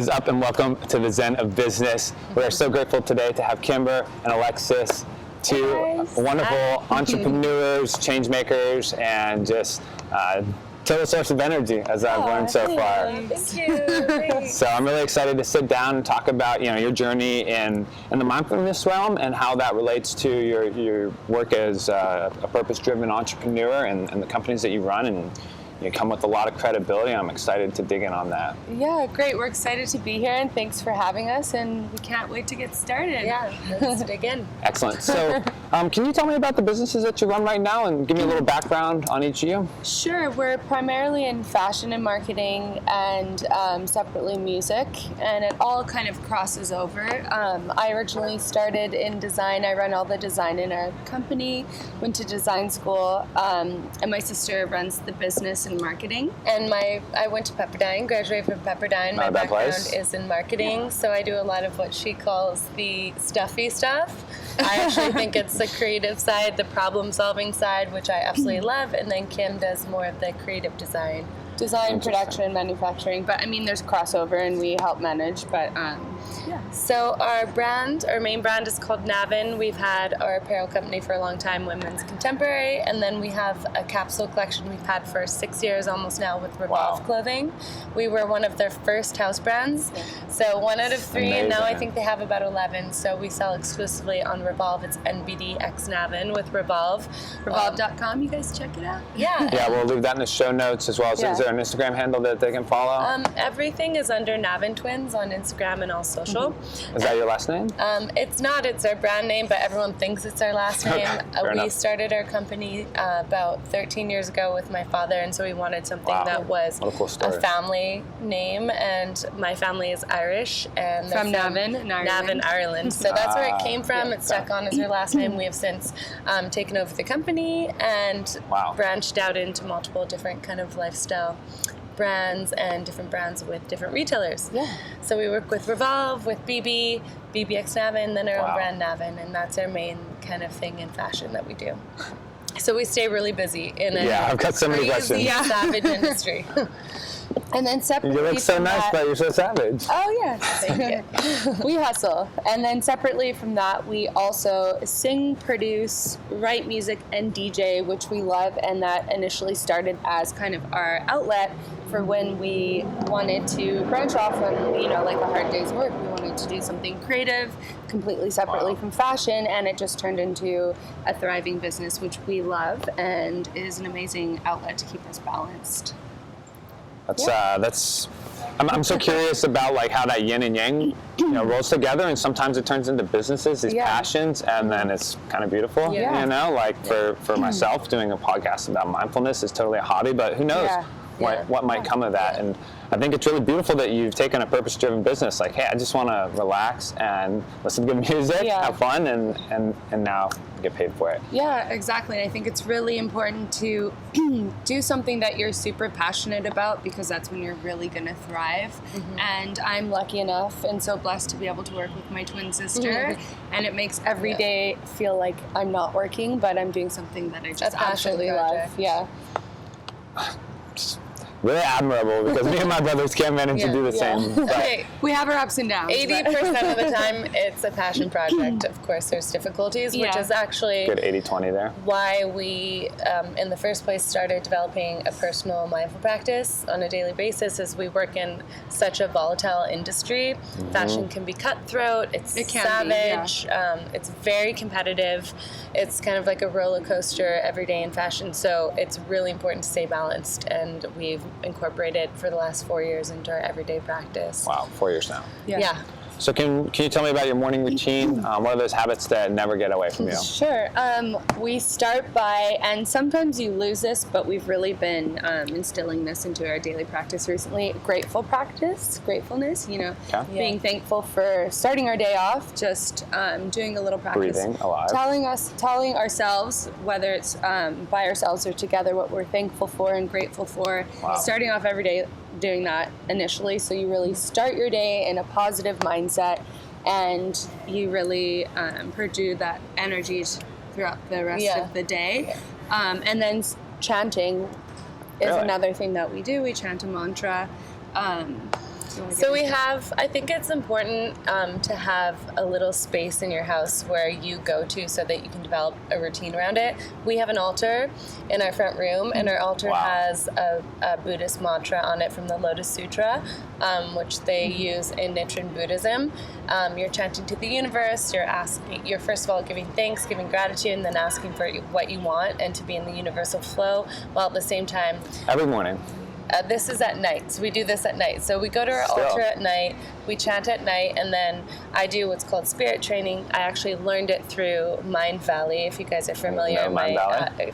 is up and welcome to the Zen of Business. We are so grateful today to have Kimber and Alexis, two wonderful entrepreneurs, change makers, and just total source of energy, as I've learned so far. Thank you. So I'm really excited to sit down and talk about your journey in the mindfulness realm and how that relates to your work as a purpose-driven entrepreneur and the companies that you run, and you come with a lot of credibility. I'm excited to dig in on that. Yeah, great. We're excited to be here, and thanks for having us, and we can't wait to get started. Yeah, let's dig in. Excellent. So can you tell me about the businesses that you run right now and give me a little background on each of you? Sure. We're primarily in fashion and marketing and separately music, and it all kind of crosses over. I originally started in design. I run all the design in our company, went to design school, and my sister runs the business and marketing. And I went to Pepperdine, graduated from Pepperdine. My background is in marketing, so I do a lot of what she calls the stuffy stuff. I actually think it's the creative side, the problem-solving side, which I absolutely love, and then Kim does more of the creative design. Production, manufacturing, but I mean there's crossover and we help manage, but So our main brand is called NAVEN. We've had our apparel company for a long time, Women's Contemporary, and then we have a capsule collection we've had for 6 years almost now with Revolve Clothing. We were one of their first house brands, so 1 out of 3, amazing. And now I think they have about 11, so we sell exclusively on Revolve. It's NBDX NAVEN with Revolve. Revolve.com, you guys check it out. Yeah, we'll leave that in the show notes as well. So is there an Instagram handle that they can follow? Everything is under NAVEN Twins on Instagram and all social. Is that your last name? It's not. It's our brand name, but everyone thinks it's our last name. We started our company about 13 years ago with my father, and so we wanted something that was a family name, and my family is Irish, and they're from Navan, Ireland. So that's where it came from. It stuck on as our last name. We have since taken over the company and branched out into multiple different kind of lifestyle brands and different brands with different retailers. So we work with Revolve, with BBX NAVEN, then our own brand NAVEN, and that's our main kind of thing in fashion that we do. So we stay really busy in a I've got so many questions. savage industry. And then separately, you look so nice, but you're so savage. Oh yeah, thank you. We hustle. And then separately from that, we also sing, produce, write music, and DJ, which we love. And that initially started as kind of our outlet for when we wanted to branch off from, like a hard day's work. We wanted to do something creative, completely separately from fashion, and it just turned into a thriving business, which we love and is an amazing outlet to keep us balanced. I'm so curious about like how that yin and yang rolls together, and sometimes it turns into businesses, these passions, and then it's kind of beautiful. For myself, doing a podcast about mindfulness is totally a hobby, but who knows what might come of that. And I think it's really beautiful that you've taken a purpose-driven business. Like, hey, I just want to relax and listen to good music, have fun, and now get paid for it. Yeah, exactly. And I think it's really important to do something that you're super passionate about, because that's when you're really going to thrive. And I'm lucky enough and so blessed to be able to work with my twin sister, and it makes every day feel like I'm not working, but I'm doing something that I just absolutely love. Yeah. Really admirable, because me and my brothers can't manage to do the same. But we have our ups and downs. 80% of the time, it's a passion project. Of course, there's difficulties, which is actually good 80-20 there. Why we, in the first place, started developing a personal mindful practice on a daily basis. As we work in such a volatile industry, fashion can be cutthroat. It's savage. It's very competitive. It's kind of like a roller coaster every day in fashion. So it's really important to stay balanced, and we've incorporated for the last 4 years into our everyday practice. Wow, 4 years now. Yeah. So can you tell me about your morning routine? What are those habits that never get away from you? Sure. We start by, and sometimes you lose this, but we've really been instilling this into our daily practice recently, gratefulness, being thankful for starting our day off, just doing a little practice. Breathing, alive. Telling ourselves, whether it's by ourselves or together, what we're thankful for and grateful for. Starting off every day doing that initially, so you really start your day in a positive mindset, and you really pursue that energy throughout the rest of the day. And then chanting is another thing that we do. We chant a mantra. So we have, I think it's important to have a little space in your house where you go to so that you can develop a routine around it. We have an altar in our front room, and our altar has a Buddhist mantra on it from the Lotus Sutra, which they use in Nichiren Buddhism. You're chanting to the universe, you're first of all giving thanks, giving gratitude, and then asking for what you want and to be in the universal flow, while at the same time... Every morning. This is at night, so we do this at night. So we go to our altar at night, we chant at night, and then I do what's called spirit training. I actually learned it through Mind Valley, if you guys are familiar. My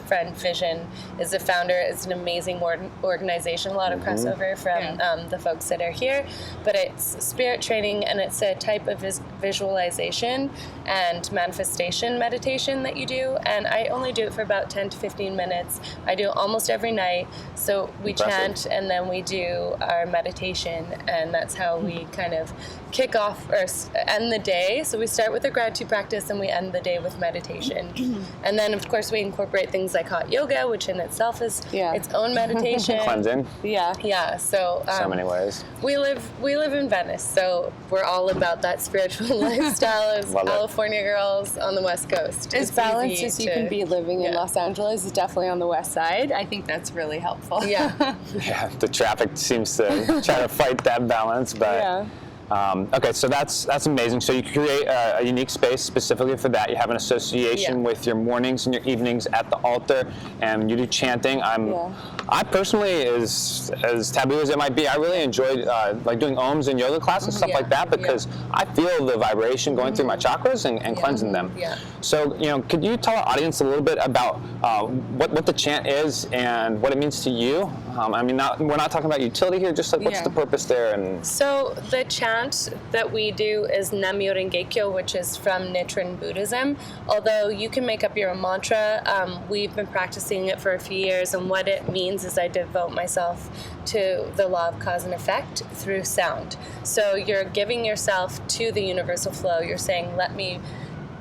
friend Vision is the founder. It's an amazing organization, a lot of crossover from the folks that are here. But it's spirit training, and it's a type of visualization and manifestation meditation that you do. And I only do it for about 10 to 15 minutes. I do it almost every night. So we chant, and then we do our meditation, and that's how we kind of kick off or end the day. So we start with a gratitude practice, and we end the day with meditation. And then, of course, we incorporate things like hot yoga, which in itself is its own meditation. Cleansing. Yeah. So many ways. We live in Venice, so we're all about that spiritual lifestyle as California girls on the West Coast. As balanced as you can be living in Los Angeles is definitely on the west side. I think that's really helpful. Yeah. Yeah, the traffic seems to try to fight that balance, but okay, so that's amazing. So you create a unique space specifically for that. You have an association with your mornings and your evenings at the altar, and you do chanting. I personally, as taboo as it might be, I really enjoyed like doing ohms and yoga classes, stuff like that, because I feel the vibration going through my chakras and cleansing them. Yeah. So, could you tell our audience a little bit about what the chant is and what it means to you? I mean, we're not talking about utility here, just like what's the purpose there? And so the chant that we do is Nam-myoho Renge-kyo, which is from Nichiren Buddhism. Although you can make up your own mantra, we've been practicing it for a few years, and what it means is I devote myself to the law of cause and effect through sound. So you're giving yourself to the universal flow. You're saying, let me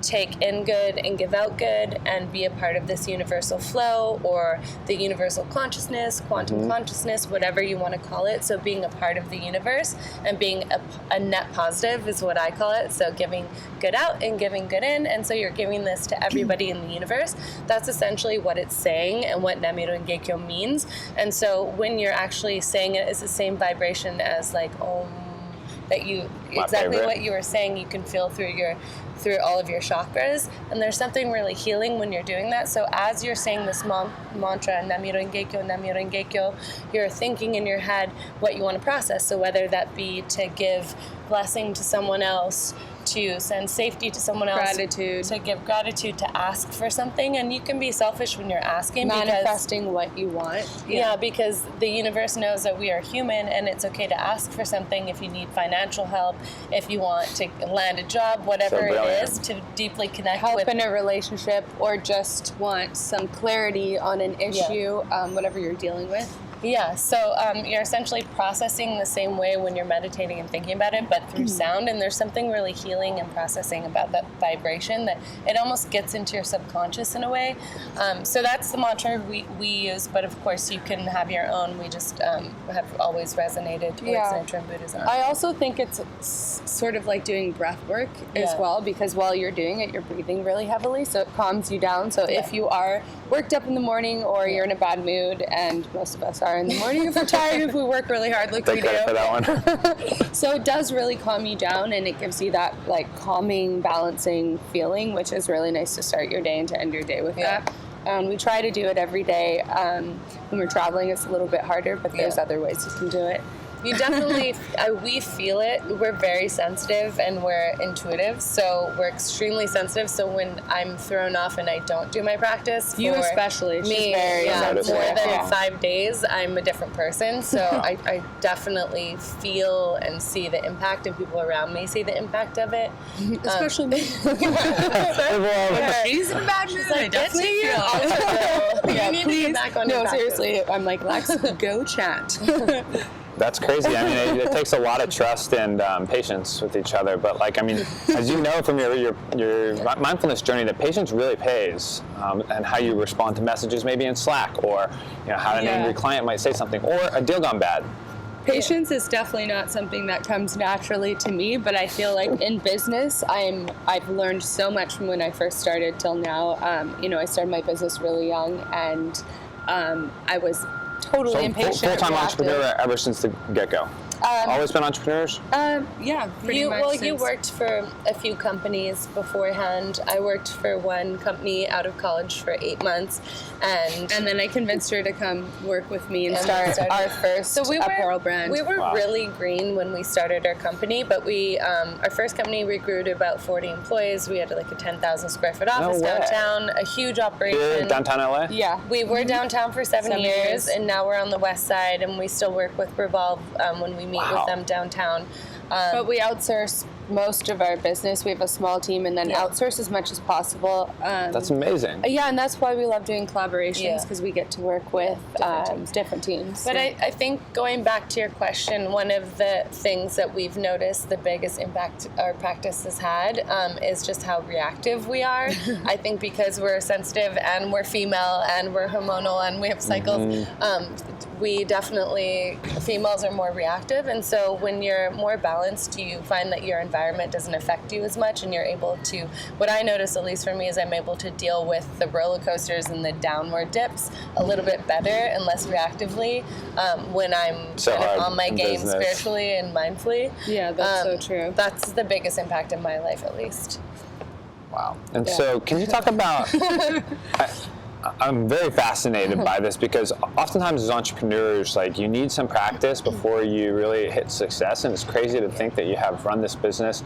take in good and give out good and be a part of this universal flow, or the universal consciousness, quantum consciousness, whatever you want to call it. So being a part of the universe and being a net positive is what I call it. So giving good out and giving good in. And so you're giving this to everybody in the universe. That's essentially what it's saying and what Nam-myoho Renge-kyo means. And so when you're actually saying it, it's the same vibration as like Om, that you exactly what you were saying you can feel through all of your chakras, and there's something really healing when you're doing that. So as you're saying this mantra, Nam-myoho Renge-kyo, Nam-myoho Renge-kyo, you're thinking in your head what you want to process. So whether that be to give blessing to someone else, to send safety to someone else, gratitude, to give gratitude, to ask for something. And you can be selfish when you're asking, manifesting what you want. Because the universe knows that we are human, and it's okay to ask for something if you need financial help, if you want to land a job, whatever it is, to deeply connect help in a relationship, or just want some clarity on an issue, whatever you're dealing with. Yeah, so you're essentially processing the same way when you're meditating and thinking about it, but through sound, and there's something really healing and processing about that vibration that it almost gets into your subconscious in a way. So that's the mantra we use, but of course you can have your own. We just have always resonated with Nichiren Buddhism. I also think it's sort of like doing breath work as well, because while you're doing it, you're breathing really heavily, so it calms you down. So if you are worked up in the morning, or you're in a bad mood, and most of us are in the morning if we're tired, if we work really hard like we do. For that one. So it does really calm you down, and it gives you that like calming, balancing feeling, which is really nice to start your day and to end your day with that. We try to do it every day. When we're traveling, it's a little bit harder, but there's other ways you can do it. You definitely, we feel it. We're very sensitive and we're intuitive, so we're extremely sensitive. So when I'm thrown off and I don't do my practice, you especially, me, more than 5 days, I'm a different person. So I definitely feel and see the impact, and people around me see the impact of it. Especially me. She's in bad mood. I definitely feel. You need to get back on your practice. Seriously, I'm like, Lex, go chat. That's crazy. I mean, it takes a lot of trust and patience with each other. But like, I mean, as you know from your mindfulness journey, that patience really pays, and how you respond to messages maybe in Slack, or how an angry client might say something, or a deal gone bad. Patience is definitely not something that comes naturally to me, but I feel like in business, I've learned so much from when I first started till now. I started my business really young, and I was totally impatient. Full-time entrepreneur ever since the get-go. Always been entrepreneurs? Yeah, pretty much. Well, you worked for a few companies beforehand. I worked for one company out of college for 8 months, and then I convinced her to come work with me and start our first apparel brand. We were really green when we started our company, but our first company, we grew to about 40 employees. We had like a 10,000 square foot office downtown, a huge operation. Here, downtown LA? Yeah. We were downtown for 7 years, and now we're on the west side, and we still work with Revolve when we meet with them downtown. But we outsource most of our business. We have a small team and then outsource as much as possible. That's amazing. Yeah, and that's why we love doing collaborations, because we get to work with different teams. But I think going back to your question, one of the things that we've noticed the biggest impact our practice has had is just how reactive we are. I think because we're sensitive and we're female and we're hormonal and we have cycles, we definitely, females are more reactive. And so when you're more balanced, you find that your environment doesn't affect you as much, and you're able to, what I notice, at least for me, is I'm able to deal with the roller coasters and the downward dips a little bit better and less reactively when I'm kind of on my game spiritually and mindfully. Yeah, that's so true. That's the biggest impact in my life, at least. Wow. And so can you talk about, I'm very fascinated by this, because oftentimes as entrepreneurs, like, you need some practice before you really hit success, and it's crazy to think that you have run this business,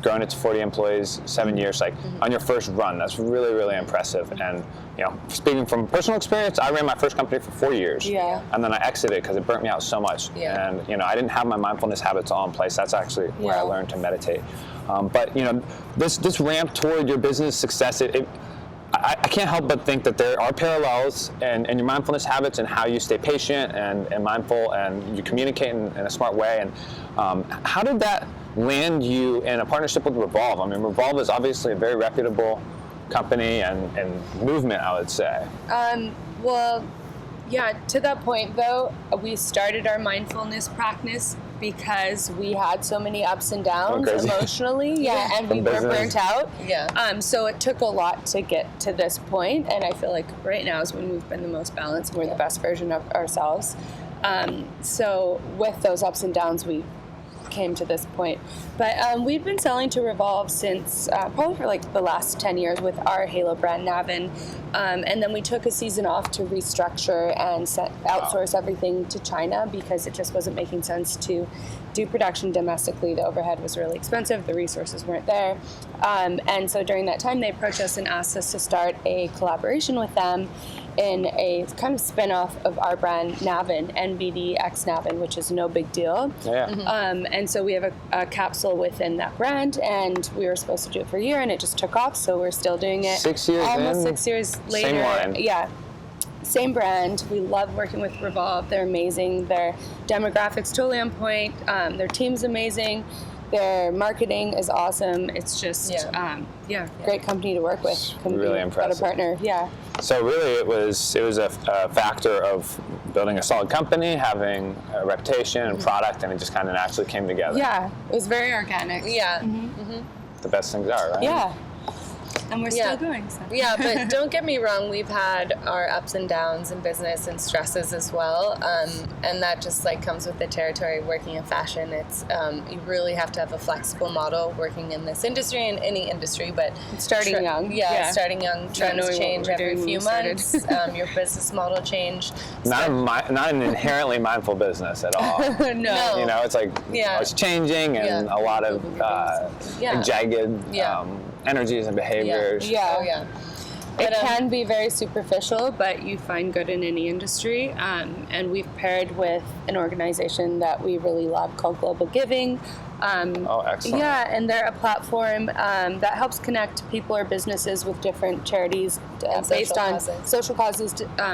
grown it to 40 employees, 7 years, like on your first run. That's really, really impressive. And speaking from personal experience, I ran my first company for 4 years, and then I exited because it burnt me out so much. And I didn't have my mindfulness habits all in place. That's actually where I learned to meditate. But this ramp toward your business success, I can't help but think that there are parallels in your mindfulness habits and how you stay patient and mindful and you communicate in a smart way. And how did that land you in a partnership with Revolve? I mean, Revolve is obviously a very reputable company and movement, I would say. Well, yeah, to that point, though, we started our mindfulness practice because we had so many ups and downs emotionally, and we were burnt out. So it took a lot to get to this point, and I feel like right now is when we've been the most balanced and we're the best version of ourselves. So with those ups and downs, we came to this point. But we've been selling to Revolve since probably for like the last 10 years with our Halo brand, NAVEN. And then we took a season off to restructure and outsource everything to China because it just wasn't making sense to do production domestically. The overhead was really expensive. The resources weren't there. And so during that time, they approached us and asked us to start a collaboration with them in a kind of spin-off of our brand, NAVEN, NBD X NAVEN, which is no big deal. And so we have a capsule within that brand, and we were supposed to do it for a year, and it just took off, so we're still doing it. 6 years almost in, 6 years later. Same line. Yeah. Same brand. We love working with Revolve. They're amazing. Their demographics totally on point. Their team's amazing. Their marketing is awesome. It's just, great company to work with. Really impressive. Got a partner, So really, it was a factor of building a solid company, having a reputation and product, and it just kind of naturally came together. Yeah, it was very organic. The best things are, right? Yeah. And we're still going. So. Yeah, but don't get me wrong, we've had our ups and downs in business and stresses as well, and that just like comes with the territory working in fashion. It's you really have to have a flexible model working in this industry, in any industry, but starting young. Starting young, trends change every few months. Your business model change. Not an inherently mindful business at all. No. It's like it's changing and a lot of jagged energies and behaviors. It can be very superficial, but you find good in any industry. And we've paired with an organization that we really love called Global Giving. Excellent. Yeah, and they're a platform that helps connect people or businesses with different charities based on social causes,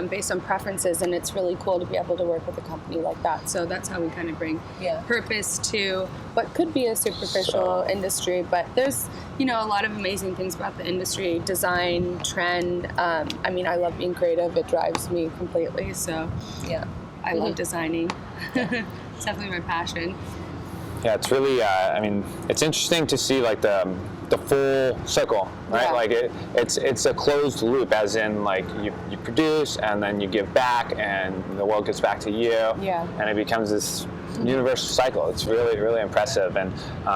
based on preferences, and it's really cool to be able to work with a company like that. So that's how we kind of bring purpose to what could be a superficial industry, but there's a lot of amazing things about the industry, design, trend. I love being creative. It drives me completely. So I love designing. It's definitely my passion. Yeah, it's really, I mean, it's interesting to see like the full circle, right? Yeah. Like it's a closed loop, as in like you produce and then you give back and the world gives back to you. Yeah. And it becomes this universal cycle. It's really, really impressive. And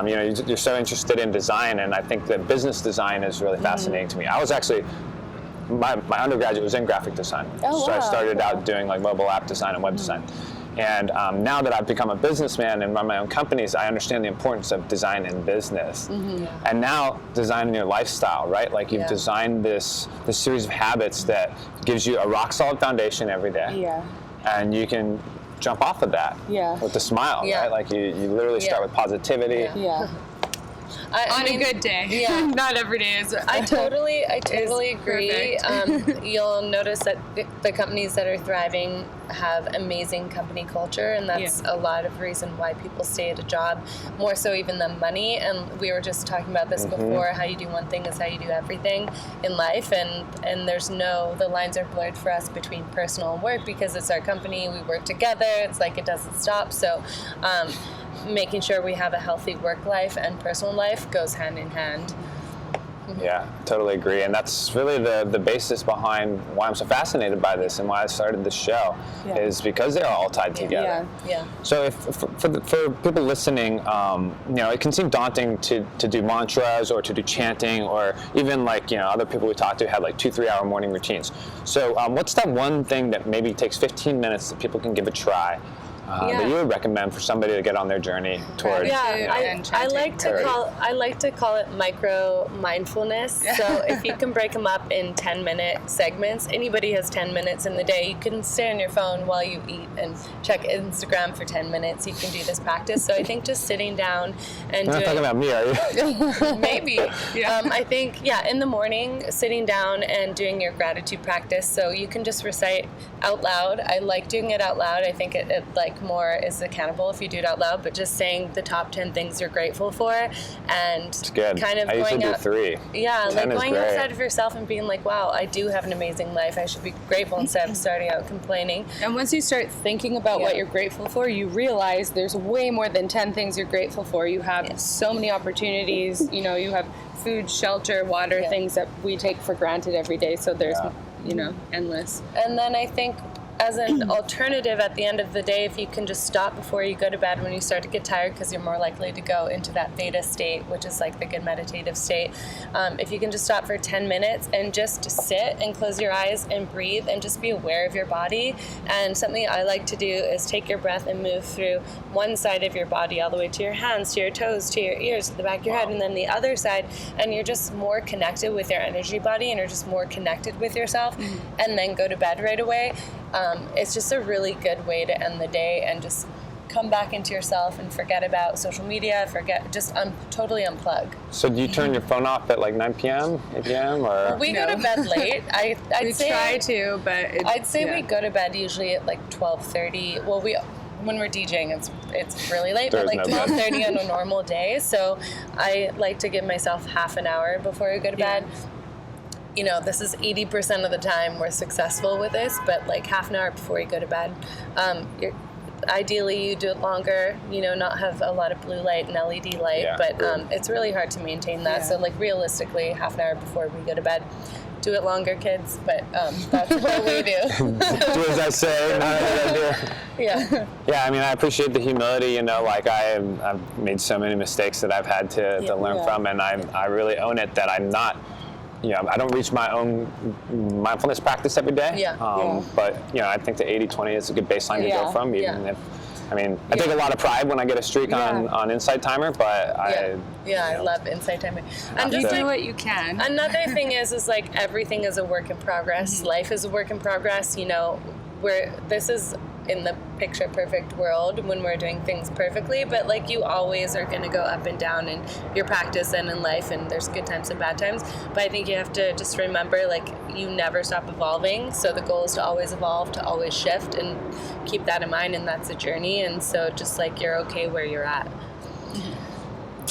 you know, you're so interested in design, and I think that business design is really fascinating to me. I was actually, my undergraduate was in graphic design. Oh, so wow. I started out doing like mobile app design and web design. And now that I've become a businessman and run my own companies, I understand the importance of design in business. And now design in your lifestyle, right? Like you've designed this series of habits that gives you a rock solid foundation every day. Yeah. And you can jump off of that with a smile, right? Like you literally start with positivity. Yeah. On a good day. Yeah. Not every day is. I totally agree. You'll notice that the companies that are thriving have amazing company culture, and that's a lot of reason why people stay at a job, more so even than money. And we were just talking about this before, how you do one thing is how you do everything in life, and there's the lines are blurred for us between personal and work, because it's our company, we work together, it's like it doesn't stop. So making sure we have a healthy work life and personal life goes hand in hand. Yeah, totally agree. And that's really the basis behind why I'm so fascinated by this and why I started this show, is because they're all tied together. Yeah. So for people listening, you know, it can seem daunting to do mantras or to do chanting, or even like, you know, other people we talk to have like 2-3 hour morning routines. So what's that one thing that maybe takes 15 minutes that people can give a try? That you would recommend for somebody to get on their journey towards? I like to call it micro mindfulness. So if you can break them up in 10-minute segments, anybody has 10 minutes in the day. You can stay on your phone while you eat and check Instagram for 10 minutes. You can do this practice. So I think just sitting down and You're not talking about me, are you? Maybe. I think, in the morning, sitting down and doing your gratitude practice. So you can just recite out loud. I like doing it out loud. I think it more is accountable if you do it out loud, but just saying the top 10 things you're grateful for, and it's good. kind of I going usually do 3. Yeah, 10 like going great. outside of yourself and being like, wow, I do have an amazing life. I should be grateful instead of starting out complaining. And once you start thinking about what you're grateful for, you realize there's way more than 10 things you're grateful for. You have so many opportunities. You know, you have food, shelter, water, things that we take for granted every day. So there's, you know, endless. And then I think, as an alternative, at the end of the day, if you can just stop before you go to bed when you start to get tired, because you're more likely to go into that theta state, which is like the good meditative state. If you can just stop for 10 minutes and just sit and close your eyes and breathe and just be aware of your body. And something I like to do is take your breath and move through one side of your body all the way to your hands, to your toes, to your ears, to the back of your head, and then the other side. And you're just more connected with your energy body, and you're just more connected with yourself, and then go to bed right away. It's just a really good way to end the day and just come back into yourself and forget about social media, totally unplug. So do you turn your phone off at like 9 p.m., 8 p.m., or? We go to bed late. We try to, but I'd say we go to bed usually at like 12:30. Well, when we're DJing, it's really late, but like 12:30 on a normal day. So I like to give myself half an hour before I go to bed. You know, this is 80% of the time we're successful with this, but like half an hour before you go to bed. Ideally, you do it longer, you know, not have a lot of blue light and LED light, but it's really hard to maintain that. So like realistically, half an hour before we go to bed. Do it longer, kids, but that's what we do. Do as I say, not as I do. Yeah. Yeah, I mean, I appreciate the humility, you know, like I've made so many mistakes that I've had to learn from, and I really own it that I'm not, you know, I don't reach my own mindfulness practice every day. But, you know, I think the 80-20 is a good baseline to go from, even if, I mean, I take a lot of pride when I get a streak on Insight Timer, but I love Insight Timer. And just do what you can. Another thing is like everything is a work in progress. Life is a work in progress. You know, this is in the picture perfect world when we're doing things perfectly, but like you always are going to go up and down in your practice and in life, and there's good times and bad times. But I think you have to just remember, like, you never stop evolving. So the goal is to always evolve, to always shift, and keep that in mind. And that's a journey. And so just like you're okay where you're at.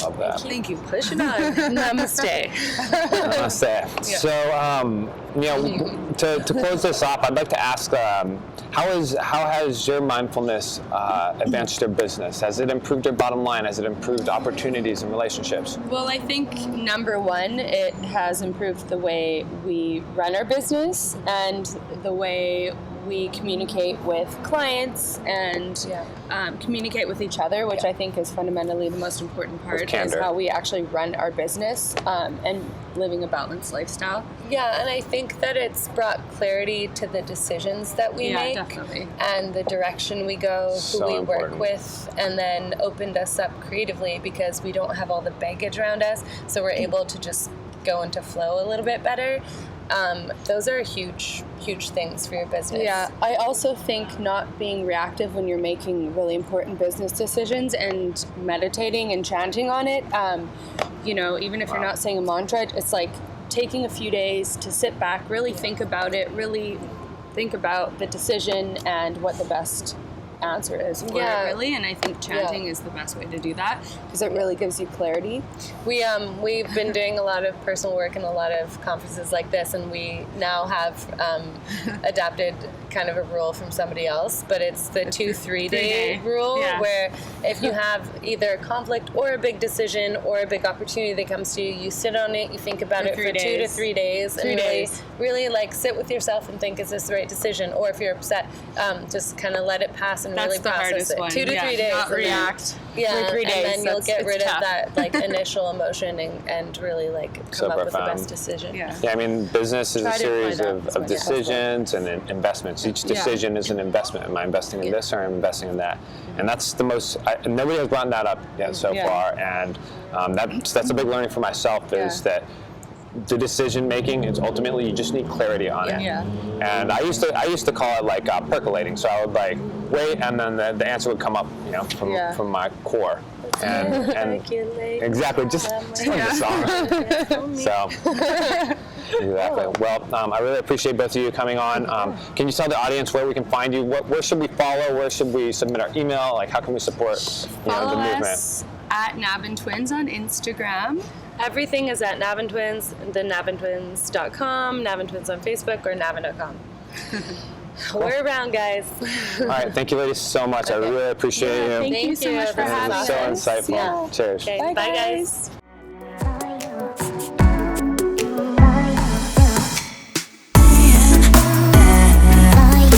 love that. Thank you. Push it on. Namaste. Namaste. So to close this off, I'd like to ask, how has your mindfulness advanced your business? Has it improved your bottom line? Has it improved opportunities and relationships? Well, I think number one, it has improved the way we run our business and the way we communicate with clients and communicate with each other, which I think is fundamentally the most important part, is how we actually run our business and living a balanced lifestyle. Yeah, and I think that it's brought clarity to the decisions that we make definitely. And the direction we go, So who we important. work with, and then opened us up creatively because we don't have all the baggage around us, so we're able to just go into flow a little bit better. Those are huge things for your business. Yeah, I also think not being reactive when you're making really important business decisions and meditating and chanting on it. Even if you're not saying a mantra, it's like taking a few days to sit back, really think about it, really think about the decision and what the best answer is for it, really. And I think chanting is the best way to do that because it really gives you clarity. We've been doing a lot of personal work and a lot of conferences like this, and we now have adapted kind of a rule from somebody else, but it's the 2-3 day rule, where if you have either a conflict or a big decision or a big opportunity that comes to you, you sit on it, you think about it for 2 to 3 days, and really like sit with yourself and think, is this the right decision? Or if you're upset, just kind of let it pass and really process it. 2 to 3 days. Not react. Yeah, for 3 days. And then you'll get rid tough. of that like initial emotion and really like come up with the best decision. Yeah, I mean, business is a series of decisions and investments. Each decision is an investment. Am I investing in this or am I investing in that? And that's the most, nobody has brought that up yet so far. And that's a big learning for myself is that the decision making is ultimately you just need clarity on it. Yeah. And I used to call it like percolating. So I would like wait, and then the answer would come up, from my core. And exactly, just like the song. So exactly. Well, I really appreciate both of you coming on. Can you tell the audience where we can find you? Where should we follow? Where should we submit our email? Like, how can we support the movement? Us at NAVEN Twins on Instagram. Everything is at NAVEN Twins, the NAVENTwins.com, NAVEN Twins on Facebook, or NAVEN.com. We're around, guys. All right, thank you ladies so much. I really appreciate you. Thank you so much for having us. So insightful. Yeah. Cheers. Okay, bye guys.